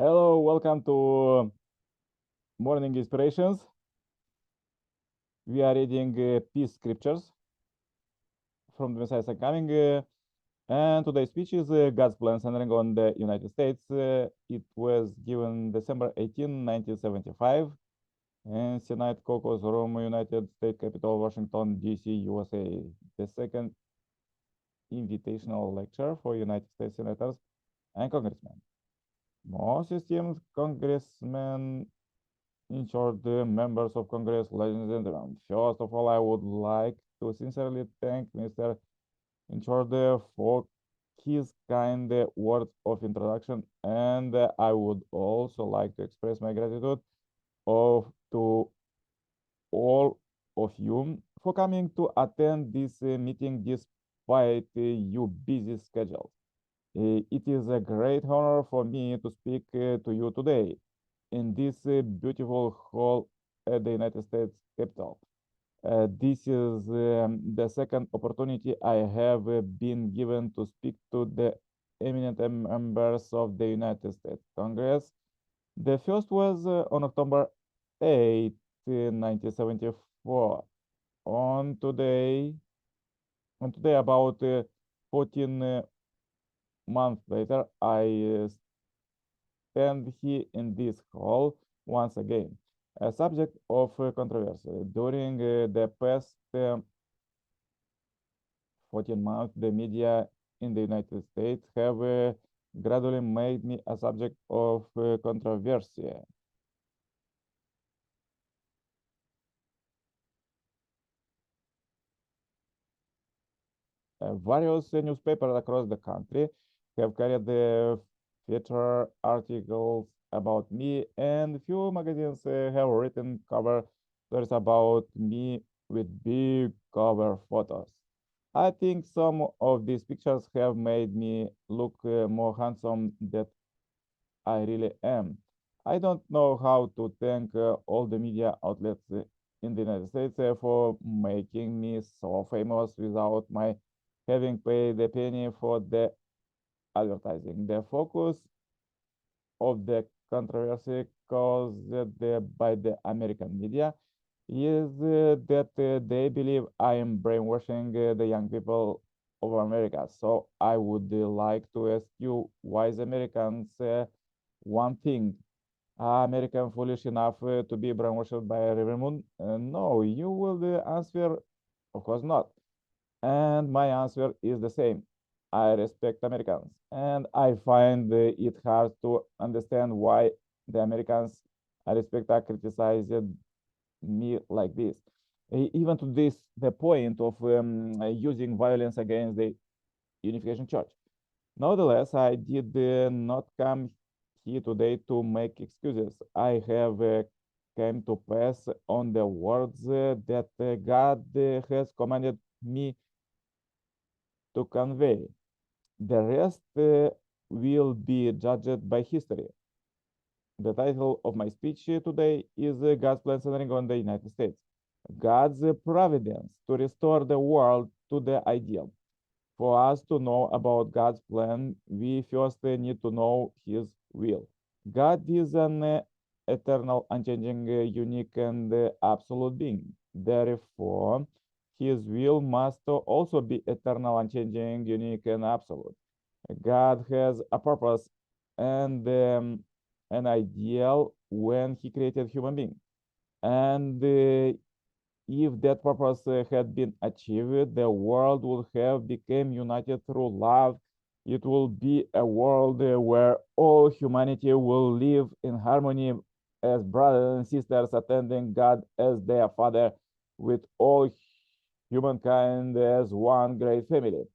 Hello, welcome to Morning Inspirations. We are reading peace scriptures from the Messiah coming. And today's speech is God's plan centering on the United States. It was given December 18, 1975 in Senate Caucus Room, United States Capitol, Washington, D.C., USA. The second invitational lecture for United States senators and congressmen. Most esteemed congressmen, in short, the members of Congress, ladies and gentlemen, first of all, I would like to sincerely thank Mr. Inchorde for his kind words of introduction, and I would also like to express my gratitude to all of you for coming to attend this meeting despite your busy schedule. It is a great honor for me to speak to you today in this beautiful hall at the United States Capitol. This is the second opportunity I have been given to speak to the eminent members of the United States Congress. The first was on October 8, 1974. On today, about 14 months later, I stand here in this hall once again, a subject of controversy. During the past 14 months, the media in the United States have gradually made me a subject of controversy. Various newspapers across the country have carried the feature articles about me, and few magazines have written cover stories about me with big cover photos. I think some of these pictures have made me look more handsome than I really am. I don't know how to thank all the media outlets in the United States for making me so famous without my having paid a penny for the advertising. The focus of the controversy caused by the American media is that they believe I am brainwashing the young people of America. So I would like to ask you, wise Americans, one thing. Are American foolish enough to be brainwashed by a river moon? No, you will answer, of course not. And my answer is the same. I respect Americans, and I find it hard to understand why the Americans I respect are criticizing me like this. Even to this, the point of using violence against the Unification Church. Nevertheless, I did not come here today to make excuses. I have came to pass on the words that God has commanded me to convey. The rest will be judged by history. The title of my speech today is God's plan centering on the United States. God's providence to restore the world to the ideal. For us to know about God's plan, we first need to know His will. God is an eternal, unchanging, unique, and absolute being. Therefore, His will must also be eternal, unchanging, unique, and absolute. God has a purpose and an ideal when He created human being. And if that purpose had been achieved, the world would have become united through love. It will be a world where all humanity will live in harmony as brothers and sisters, attending God as their Father, with all humankind as one great family.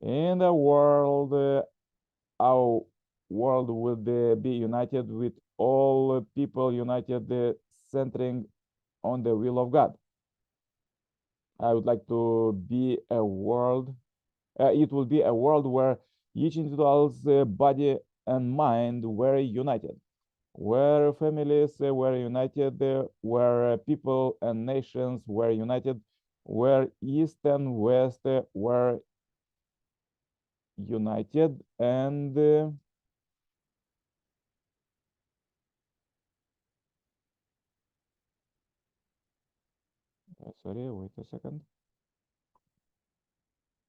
In the world, our world would be united with all people united, centering on the will of God. I would like to be a world. It will be a world where each individual's body and mind were united, where families were united, where people and nations were united, where East and West were united, and sorry, wait a second.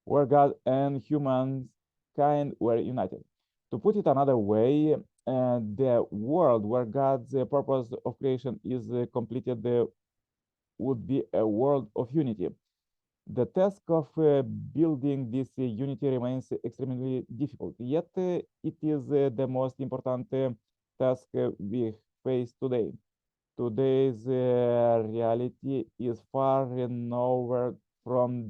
Where God and humankind were united. To put it another way, the world where God's purpose of creation is completed would be a world of unity. The task of building this unity remains extremely difficult, yet it is the most important task we face today. Today's reality is far removed from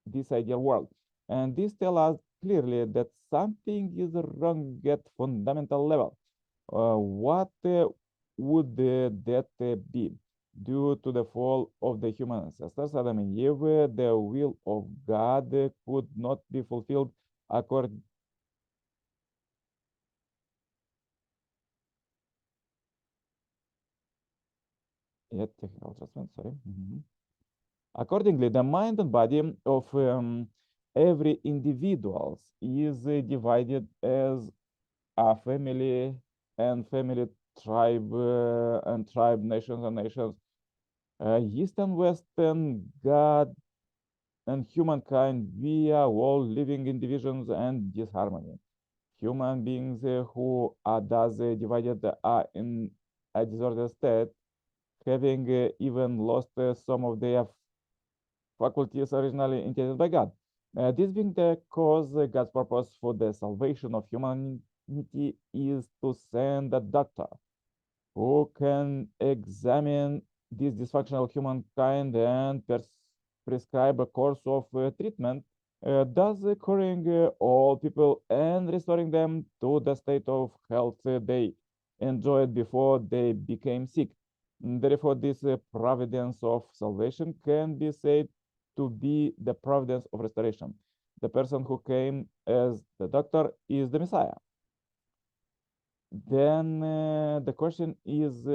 this ideal world, and this tells us clearly that something is wrong at fundamental level. What would that be? Due to the fall of the human ancestors, Adam and Eve, the will of God could not be fulfilled according. Yeah, technical adjustment, sorry. Accordingly, the mind and body of every individual is divided as a family and family, tribe and tribe, nations and nations, east and western, God and humankind. We are all living in divisions and disharmony. Human beings who are thus divided are in a disordered state, having even lost some of their faculties originally intended by God. This being the cause, God's purpose for the salvation of humanity is to send a doctor who can examine this dysfunctional humankind and prescribe a course of treatment, thus curing all people and restoring them to the state of health they enjoyed before they became sick. Therefore, this providence of salvation can be said to be the providence of restoration. The person who came as the doctor is the Messiah. Then the question is,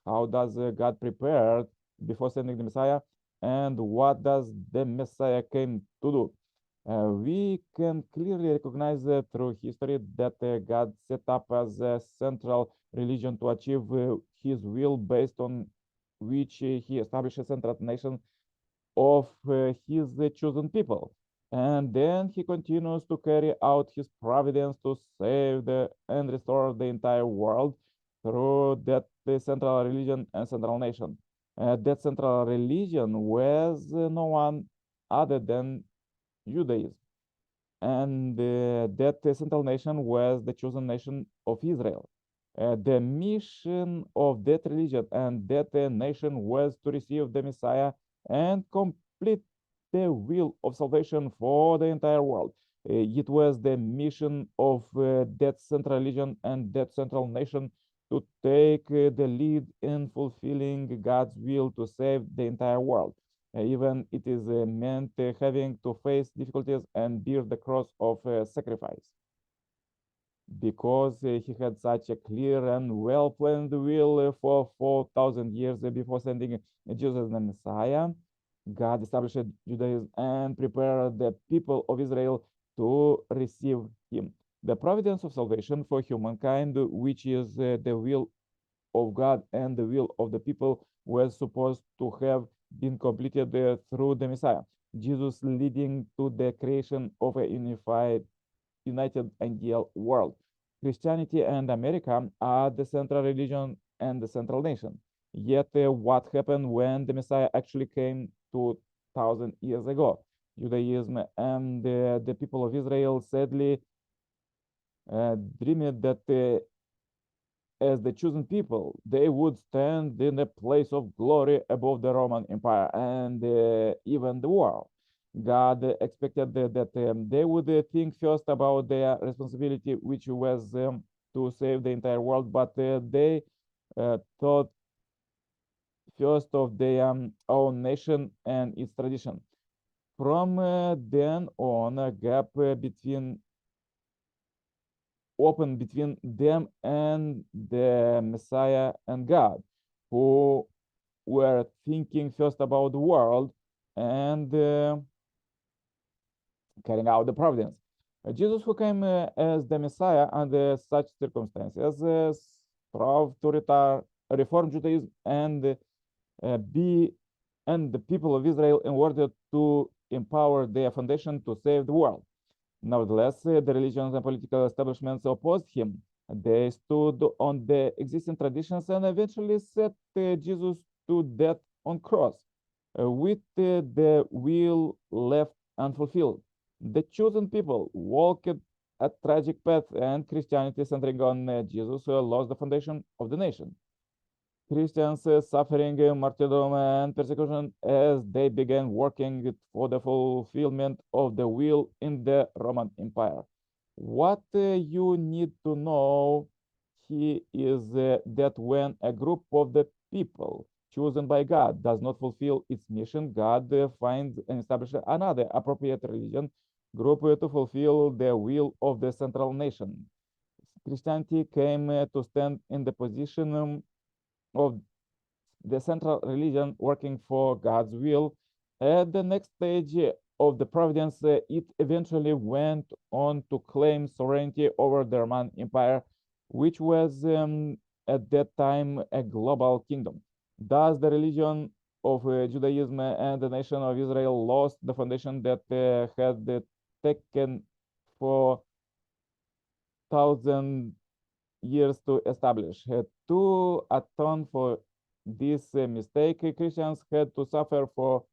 how does God prepare before sending the Messiah, and what does the Messiah came to do? We can clearly recognize through history that God set up as a central religion to achieve his will, based on which he established a central nation of his chosen people. And then he continues to carry out his providence to save and restore the entire world through that central religion and central nation. That central religion was no one other than Judaism. And that central nation was the chosen nation of Israel. The mission of that religion and that nation was to receive the Messiah and complete the will of salvation for the entire world. It was the mission of that central religion and that central nation to take the lead in fulfilling God's will to save the entire world. Even it is meant having to face difficulties and bear the cross of sacrifice, because he had such a clear and well-planned will for 4,000 years before sending Jesus the Messiah. God established Judaism and prepared the people of Israel to receive him. The providence of salvation for humankind, which is the will of God and the will of the people, was supposed to have been completed through the Messiah, Jesus, leading to the creation of a united ideal world. Christianity and America are the central religion and the central nation. Yet, what happened when the Messiah actually came 2,000 years ago? Judaism and the people of Israel sadly dreamed that as the chosen people, they would stand in a place of glory above the Roman Empire and even the world. God expected that they would think first about their responsibility, which was to save the entire world, but they thought first of their own nation and its tradition. From then on, a gap between open between them and the Messiah and God, who were thinking first about the world and carrying out the providence. Jesus, who came as the Messiah under such circumstances, strove to reform Judaism and be and the people of Israel in order to empower their foundation to save the world. Nevertheless, the religions and political establishments opposed him. They stood on the existing traditions and eventually set Jesus to death on cross, with the will left unfulfilled. The chosen people walked a tragic path, and Christianity, centering on Jesus, lost the foundation of the nation. Christians suffering martyrdom and persecution as they began working for the fulfillment of the will in the Roman Empire. What you need to know here is that when a group of the people chosen by God does not fulfill its mission, God finds and establishes another appropriate religion group to fulfill the will of the central nation. Christianity came to stand in the position of the central religion working for God's will. At the next stage of the providence, it eventually went on to claim sovereignty over the Roman Empire, which was at that time a global kingdom. Thus, the religion of Judaism and the nation of Israel lost the foundation that had taken for thousand years to establish. To atone for this mistake, Christians had to suffer for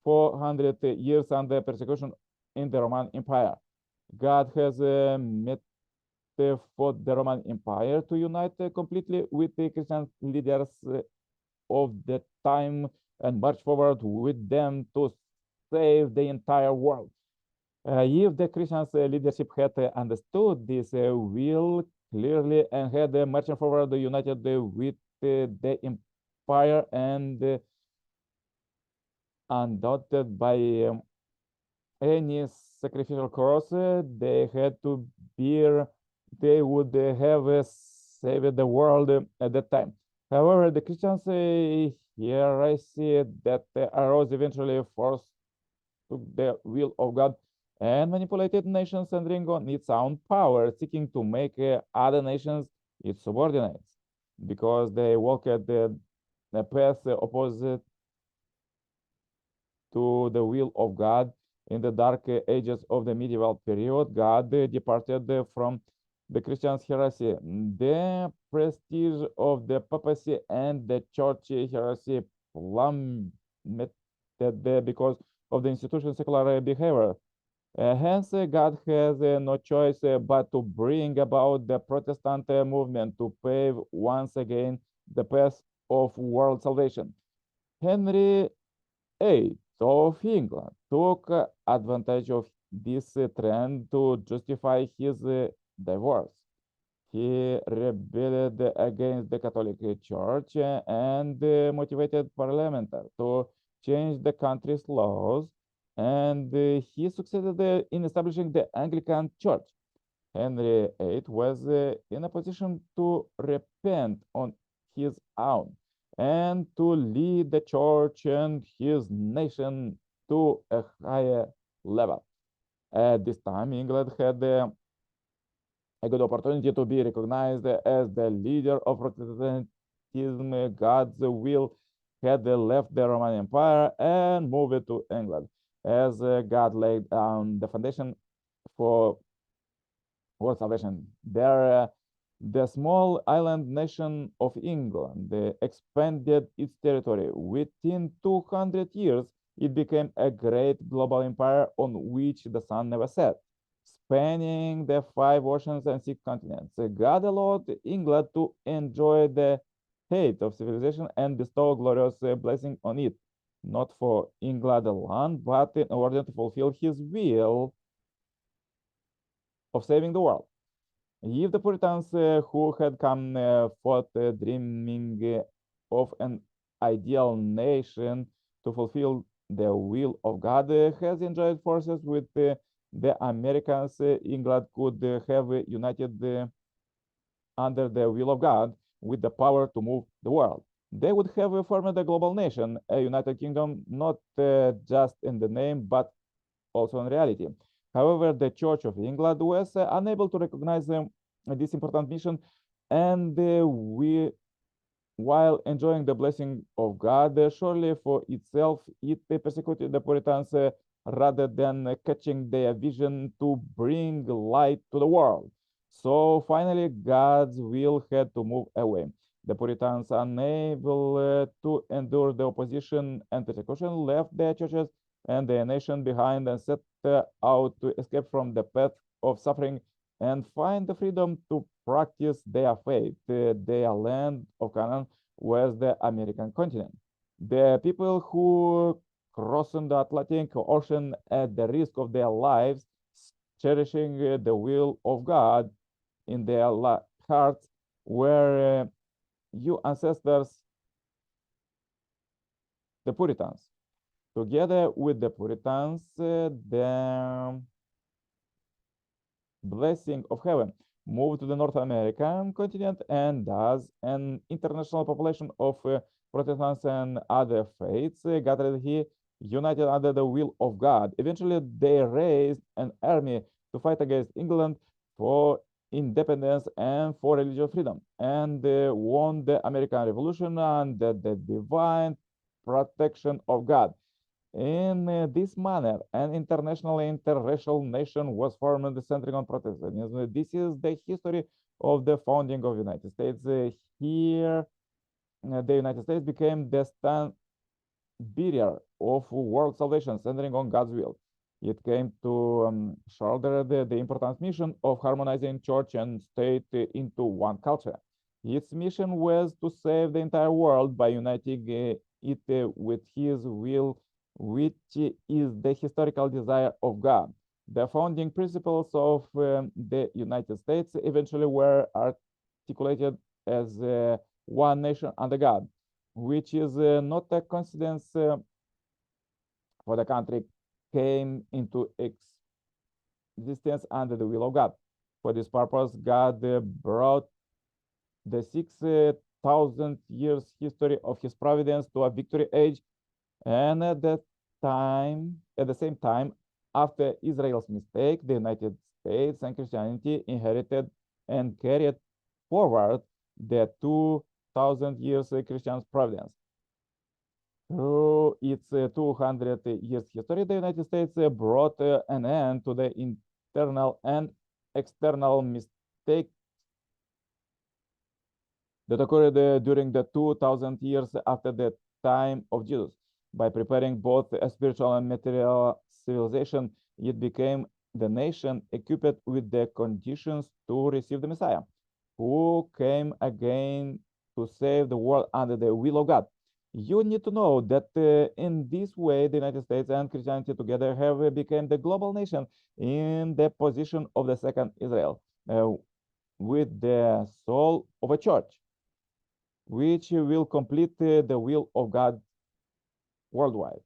400 years under persecution in the Roman Empire. God has met for the Roman Empire to unite completely with the Christian leaders of the time and march forward with them to save the entire world. If the Christians leadership had understood this will clearly and had marching forward united with the empire and undoubted by any sacrificial cross they had to bear, they would have saved the world at that time. However, the Christians here I see that arose eventually forced to the will of God and manipulated nations centering on its own power, seeking to make other nations its subordinates, because they walked the path opposite to the will of God. In the dark ages of the medieval period, God departed from the Christian heresy. The prestige of the papacy and the church heresy plummeted because of the institution's secular behavior. Hence, God has no choice but to bring about the Protestant movement to pave once again the path of world salvation. Henry VIII of England took advantage of this trend to justify his divorce. He rebelled against the Catholic Church and motivated Parliament to change the country's laws, and he succeeded in establishing the Anglican Church. Henry VIII was in a position to repent on his own and to lead the church and his nation to a higher level. At this time, England had a good opportunity to be recognized as the leader of Protestantism. God's will had left the Roman Empire and moved to England, as God laid down the foundation for world salvation. There, the small island nation of England expanded its territory. Within 200 years, it became a great global empire on which the sun never set, spanning the 5 oceans and 6 continents. God allowed England to enjoy the height of civilization and bestow glorious blessing on it, not for England alone, but in order to fulfill his will of saving the world. If the Puritans who had come forth dreaming of an ideal nation to fulfill the will of God has enjoyed forces with the Americans, England could have united under the will of God with the power to move the world. They would have formed a global nation, a united kingdom, not just in the name, but also in reality. However, the Church of England was unable to recognize this important mission, and we while enjoying the blessing of God, surely for itself it persecuted the Puritans rather than catching their vision to bring light to the world. So finally, God's will had to move away. The Puritans, unable to endure the opposition and persecution, left their churches and their nation behind and set out to escape from the path of suffering and find the freedom to practice their faith. Their land of Canaan was the American continent. The people who crossed the Atlantic Ocean at the risk of their lives, cherishing the will of God in their hearts, were you ancestors, the Puritans. Together with the Puritans, the blessing of heaven moved to the North American continent, and thus an international population of Protestants and other faiths gathered here, united under the will of God. Eventually, they raised an army to fight against England for independence and for religious freedom, and won the American Revolution under the divine protection of God. In this manner, an international interracial nation was formed centering on Protestantism. This is the history of the founding of the United States. Here, the United States became the barrier of world salvation, centering on God's will. It came to shoulder the important mission of harmonizing church and state into one culture. Its mission was to save the entire world by uniting it with His will, which is the historical desire of God. The founding principles of the United States eventually were articulated as one nation under God, which is not a coincidence, for the country came into existence under the will of God. For this purpose, God brought the 6,000 years history of His providence to a victory age, and at the same time, after Israel's mistake, the United States and Christianity inherited and carried forward the 2,000 years Christian providence. Through its 200 years history, the United States brought an end to the internal and external mistakes that occurred during the 2,000 years after the time of Jesus. By preparing both a spiritual and material civilization, it became the nation equipped with the conditions to receive the Messiah, who came again to save the world under the will of God. You need to know that in this way, the United States and Christianity together have become the global nation in the position of the second Israel, with the soul of a church, which will complete the will of God worldwide.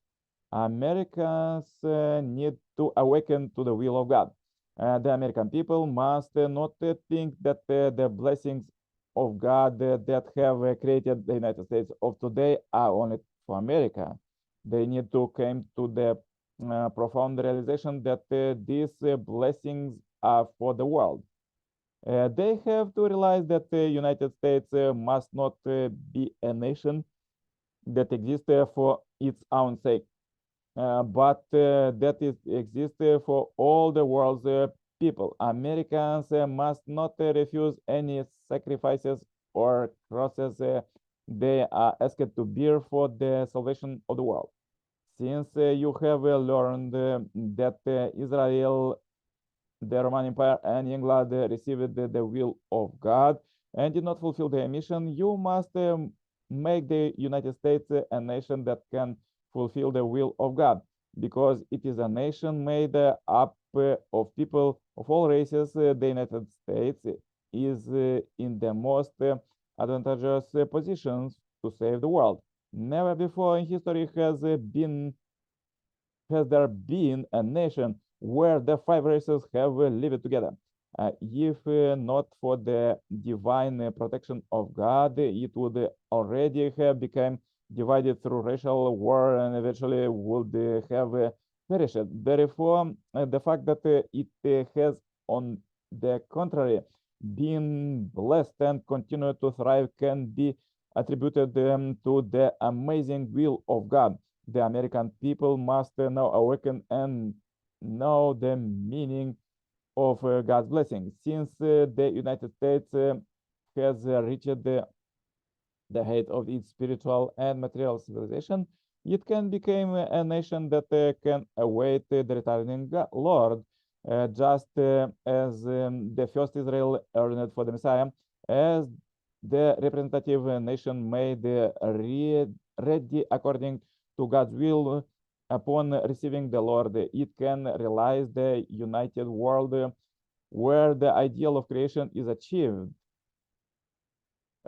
Americans need to awaken to the will of God. The American people must not think that the blessings of God that have created the United States of today are only for America. They need to come to the profound realization that these blessings are for the world. They have to realize that the United States must not be a nation that exists for its own sake, but that is exists for all the world's people. Americans must not refuse any sacrifices or crosses they are asked to bear for the salvation of the world. Since you have learned that Israel, the Roman Empire, and England received the will of God and did not fulfill their mission, you must make the United States a nation that can fulfill the will of God, because it is a nation made up of people of all races. The United States is in the most advantageous positions to save the world. Never before in history has there been a nation where the five races have lived together. If not for the divine protection of God, it would already have become divided through racial war and eventually would have perished. Therefore, the fact that it has, on the contrary, been blessed and continue to thrive can be attributed to the amazing will of God. The American people must now awaken and know the meaning of God's blessing. Since the United States has reached the height of its spiritual and material civilization, it can become a nation that can await the returning Lord, just as the first Israel earned for the Messiah, as the representative nation made ready according to God's will. Upon receiving the Lord, it can realize the united world where the ideal of creation is achieved.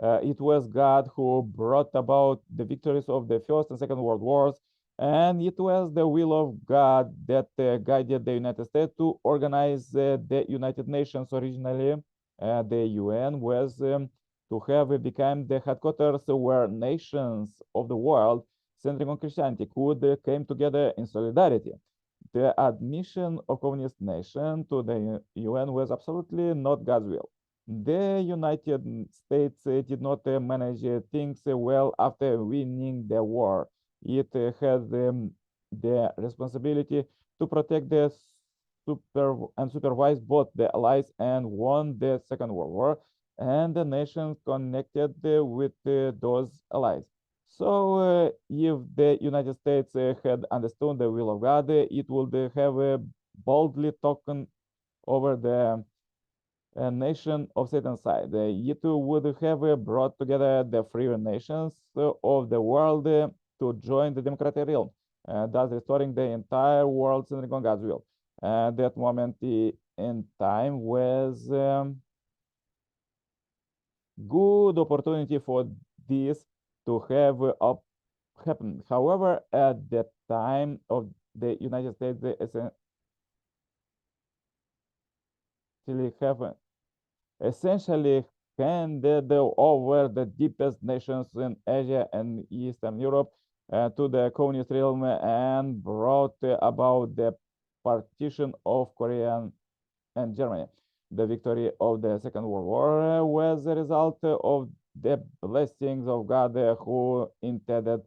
It was God who brought about the victories of the First and Second World Wars, and it was the will of God that guided the United States to organize the United Nations. Originally, the UN was to have become the headquarters where nations of the world, centering on Christianity, could came together in solidarity. The admission of communist nation to the UN was absolutely not God's will. The United States did not manage things well after winning the war. It had the responsibility to protect the and supervise both the Allies and won the Second World War and the nations connected with those allies. So, if the United States had understood the will of God, it would have boldly taken over the nation of Satan's side. It would have brought together the free nations of the world to join the democratic realm, thus restoring the entire world centering on God's will. That moment in time was good opportunity for this to have happened. However, at the time of the United States, essentially handed over the deepest nations in Asia and Eastern Europe to the communist realm and brought about the partition of Korea and Germany. The victory of the Second World War was a result of the blessings of God who intended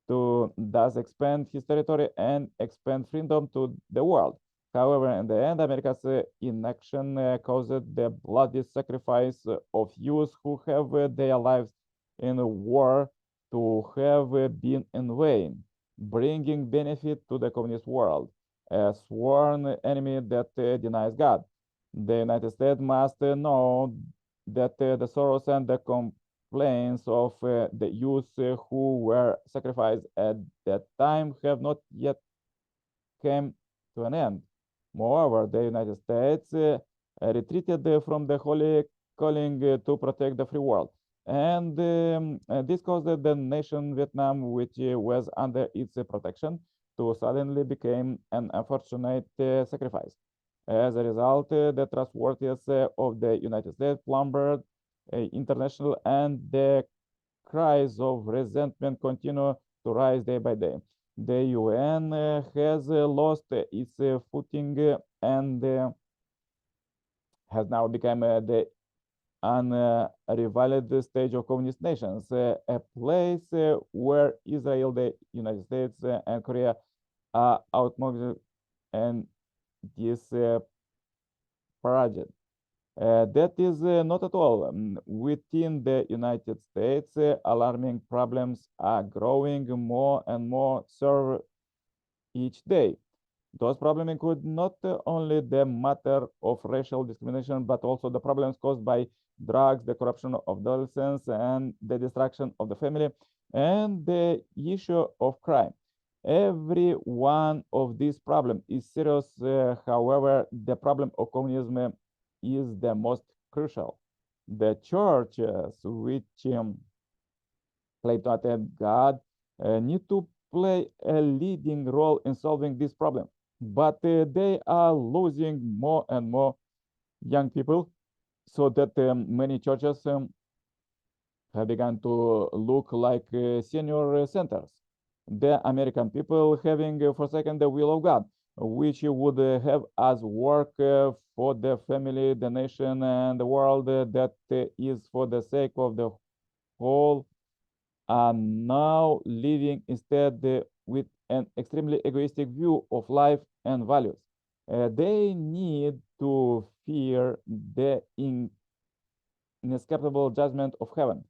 to thus expand his territory and expand freedom to the world. However, in the end, America's inaction caused the bloody sacrifice of youth who have their lives in war to have been in vain, bringing benefit to the communist world, a sworn enemy that denies God. The United States must know that the sorrows and the complaints of the youth who were sacrificed at that time have not yet come to an end. Moreover, the United States retreated from the holy calling to protect the free world. And this caused the nation Vietnam, which was under its protection, to suddenly become an unfortunate sacrifice. As a result, the trustworthiness of the United States plummeted international, and the cries of resentment continue to rise day by day. The UN has lost its footing and has now become the unrivaled stage of communist nations, a place where Israel, the United States, and Korea are outmost and this project. That is not at all. Within the United States, alarming problems are growing more and more severe each day. Those problems include not only the matter of racial discrimination, but also the problems caused by drugs, the corruption of adolescents, and the destruction of the family, and the issue of crime. Every one of these problems is serious. However, the problem of communism is the most crucial. The churches, which claim to attend God, need to play a leading role in solving this problem. But they are losing more and more young people, so that many churches have begun to look like senior centers. The American people having forsaken the will of God, which would have us work for the family, the nation, and the world that is for the sake of the whole are now living instead with an extremely egoistic view of life and values. They need to fear the inescapable judgment of heaven.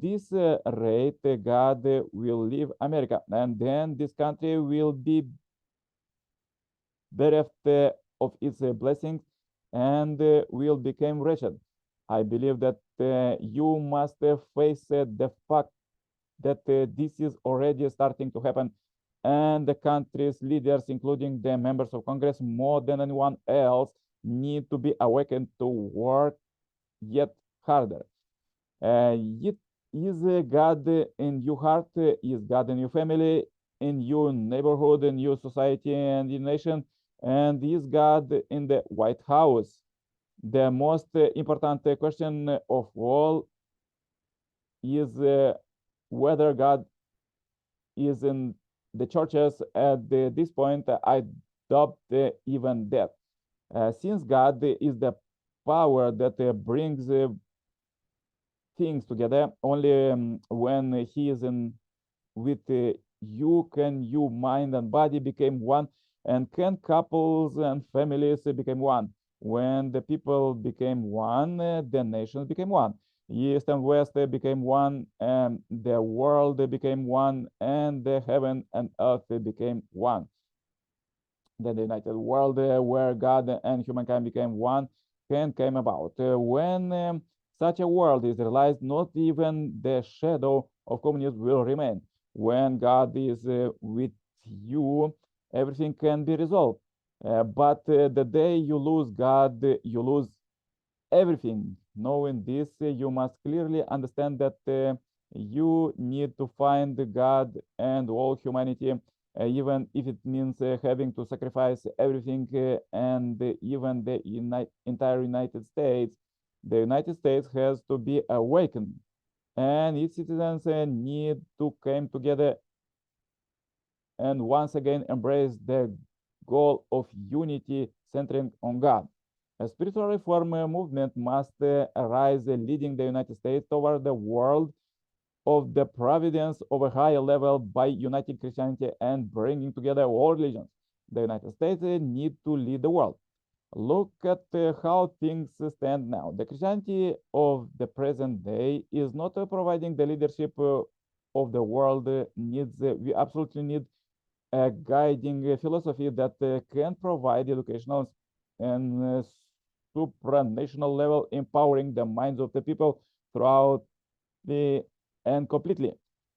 This rate, God will leave America, and then this country will be bereft of its blessings and will become wretched. I believe that you must face the fact that this is already starting to happen, and the country's leaders, including the members of Congress, more than anyone else, need to be awakened to work yet harder. It is God in your heart, is God in your family, in your neighborhood, in your society, and your nation, and is God in the White House. The most important question of all is whether God is in the churches at this point. I doubt even that. Since God is the power that brings things together, only when He is in with you can your mind and body became one, and can couples and families become one. When the people became one, the nations became one. East and west became one, and the world became one, and the heaven and earth became one. Then the united world where God and humankind became one came about. When such a world is realized, not even the shadow of communism will remain. When God is with you, everything can be resolved. But the day you lose God, you lose everything. Knowing this, you must clearly understand that you need to find God and all humanity, even if it means having to sacrifice everything, and even the entire United States. The United States has to be awakened, and its citizens need to come together and once again embrace the goal of unity centering on God. A spiritual reform movement must arise, leading the United States toward the world of the providence of a higher level by uniting Christianity and bringing together all religions. The United States need to lead the world. Look at how things stand now. The Christianity of the present day is not providing the leadership of the world needs. We absolutely need a guiding philosophy that can provide educational and supranational level, empowering the minds of the people throughout the and completely.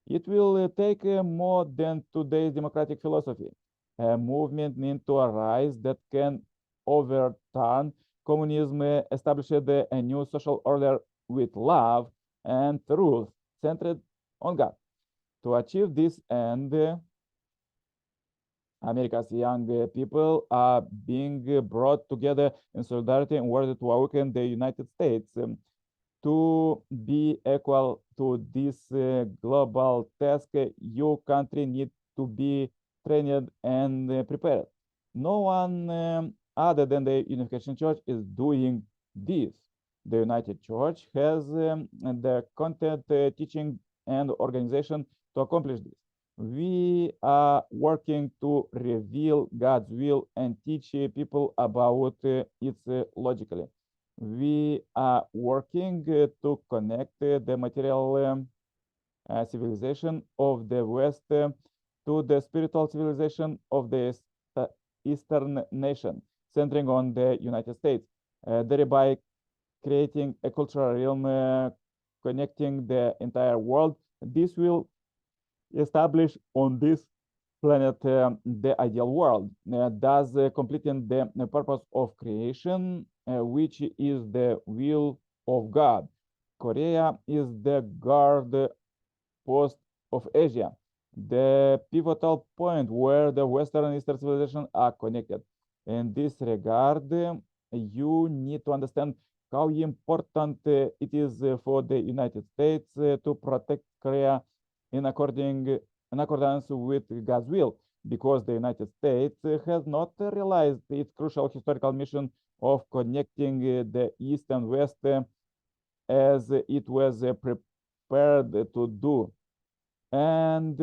It will take more than today's democratic philosophy. A movement needs to arise that can overturn communism, establish a new social order with love and truth centered on God. To achieve this end, America's young people are being brought together in solidarity in order to awaken the United States to be equal to this global task. Your country needs to be trained and prepared. No one other than the Unification Church is doing this. The United Church has the content, teaching, and organization to accomplish this. We are working to reveal God's will and teach people about it logically. We are working to connect the material civilization of the West to the spiritual civilization of the Eastern nation, centering on the United States, thereby creating a cultural realm connecting the entire world. This will establish on this planet the ideal world, thus completing the purpose of creation, which is the will of God. Korea is the guard post of Asia, the pivotal point where the Western and Eastern civilization are connected. In this regard, you need to understand how important it is for the United States to protect Korea in accordance with God's will, because the United States has not realized its crucial historical mission of connecting the East and West as it was prepared to do, and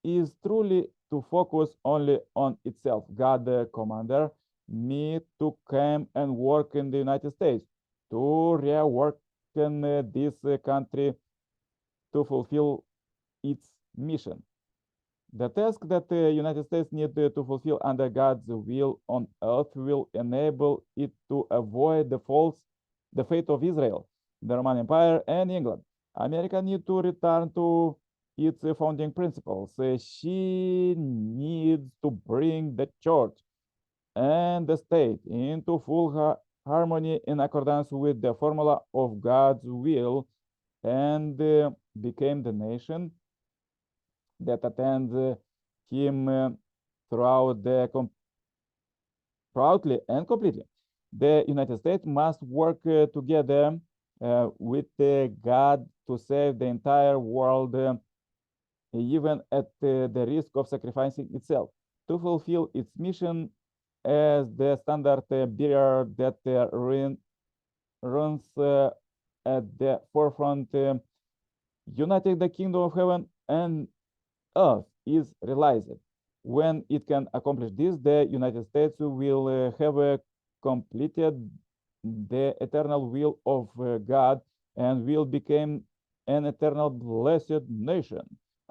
is truly to focus only on itself. God, the commander, me to come and work in the United States, to rework in this country to fulfill its mission. The task that the United States need to fulfill under God's will on earth will enable it to avoid the fate of Israel, the Roman Empire, and England. America need to return to its founding principles. She needs to bring the church and the state into full harmony in accordance with the formula of God's will, and became the nation that attends him throughout the proudly and completely. The United States must work together with God to save the entire world, even at the risk of sacrificing itself, to fulfill its mission as the standard bearer that runs at the forefront, uniting the kingdom of heaven and earth is realized. When it can accomplish this, the United States will have completed the eternal will of God and will become an eternal blessed nation.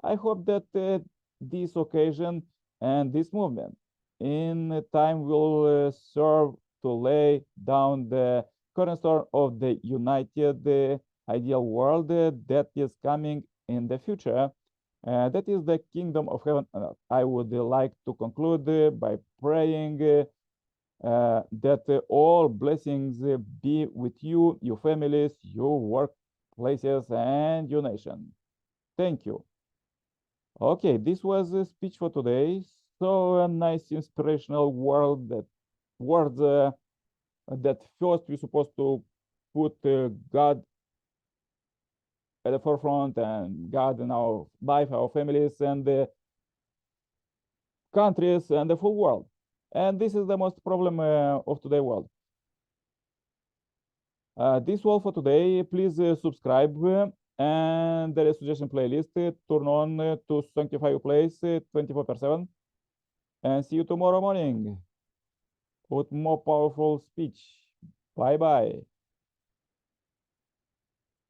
I hope that this occasion and this movement in time will serve to lay down the cornerstone of the united ideal world that is coming in the future. That is the kingdom of heaven on earth. I would like to conclude by praying that all blessings be with you, your families, your workplaces, and your nation. Thank you. Okay, this was a speech for today. So a nice inspirational word that words that first we're supposed to put God at the forefront, and God in our life, our families, and the countries, and the full world. And this is the most problem of today's world. This all for today. Please subscribe, and there is suggestion playlist. Turn on to sanctify your place 24/7. And see you tomorrow morning with more powerful speech. Bye bye.